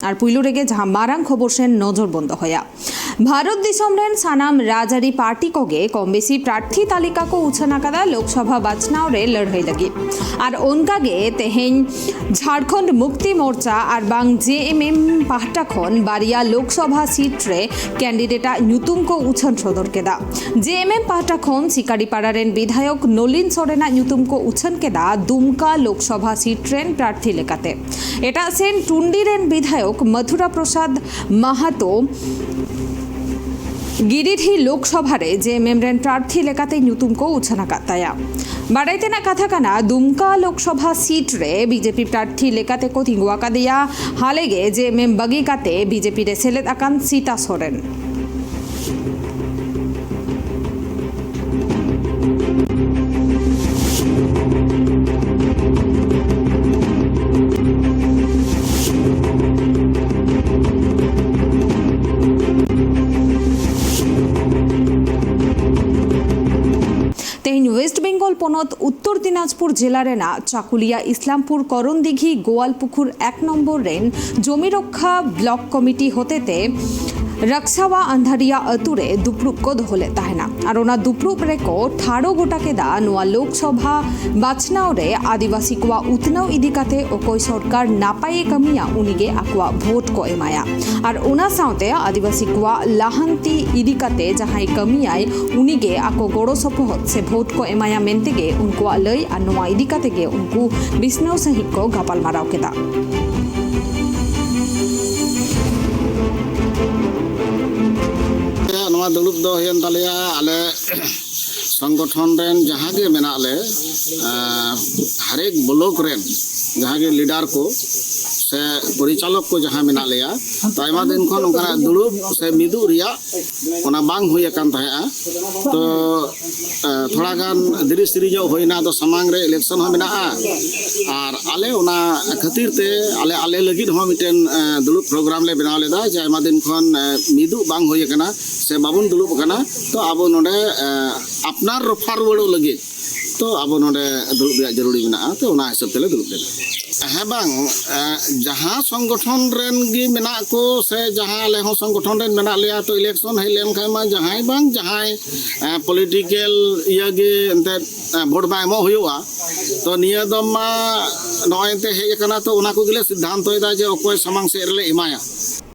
और पुइलु रेगे जहां मारांग खबर सेन नजरबंद होया भारत दिसम रेन सानाम राजारी पार्टी कोगे कम बेसी प्रार्थी तालिका को उछानाकादा लोकसभा बाचनाव रे लड़ाई लगी और उनकागे तेहेन झारखंड मुक्ति मोर्चा और बांग जेएमएम पाहटा खन बारिया लोकसभा सीट रे कैंडिडेटा ᱧᱩᱛᱩᱢ को उछान सदर केदा जेएमएम पाहटा खन सिकारीपाड़ा रेन विधायक नलिन सोरेना ᱧᱩᱛᱩᱢ को उछान केदा दुमका लोकसभा सीट रेन प्रार्थी लेकाते एटा सेन टुंडी रेन विधायक मथुरा प्रसाद माहातो गिरिडीह लोकसभा रे जेएमएम रेन प्रार्थी लेकाते ᱧᱩᱛᱩᱢ को उछानाकाताया बाड़ाईतेना कथा काना दुमका लोकसभा सीट रे बीजेपी प्रार्थी लेकाते को तिंगुआकादेया हालेगे जेएमएम बगी काते बीजेपी रे सेलेद आकान सीता सोरेन वेस्ट बेंगल पनत उत्तर दिनाजपुर जिला रेना चाकुलिया इस्लामपुर करनदीघी गोवालपुकुर 1 नम्बर रेन जमी रक्षा ब्लॉक कमिटी होतेते रक्सावा अंधारिया अतुरे दुप्रुब को दोहले तहना और ओना दुप्रुब रेको ठाड़ो गोटा केदा नोआ लोकसभा बाचनाव रे आदिवासी कोआ उतनाव इदी काते ओकोय सरकार नापाये कमिया उनिगे आकुआ भोट को एमाया और ओना साउते आदिवासी कोआ लाहांती इदी काते जहाय कमियाय उनिगे आको गोड़ो सपोहत से भोट को एमाया मेनतेगे उनको लय और नोआ इदी कातेगे उनको बिस्नव सहित को गापाल माराव केदा दुलुप दो हेन तालिया आले संगठन रेन जहाँ के मेना ले हरेक ब्लॉक रेन जहाँ के लीडर को से परिचालक को जहाँ मेना लिया तो आयमा दिन खन उनका दुलुप से मिदु रिया ओना बांग हुई अकान तहेआ तो थोड़ा गान धीरे धीरे जो होइना तो समांग रे इलेक्शन हो मेना और आले ओना खातिर ते आले आले लगिद हो मिटेन दुलुप प्रोग्राम ले बनाव लेदा जे आयमा दिन खन मिदु बांग हुई अकाना से बाबुन दुलुप अकाना तो अब नोडे अपनार रफार वड़ो लगी तो अब नोडे दुलुप रिया जरूरी मेना तो ओना हिसाब तेले दुलुप लेदा हाँ बांग जहाँ संगठन रेन गी मेना को से जहाँ आले हो संगठन रेन मेना लिया तो इलेक्शन है लेन खाय मा जहाँ बांग जहाँ पॉलिटिकल इया गे एंते वोट बा एमो हुआ तो निया दम मा नयते हेज कना तो ओना को गिले सिद्धांत होइदा जे ओकोय समांग से रेले एमाया।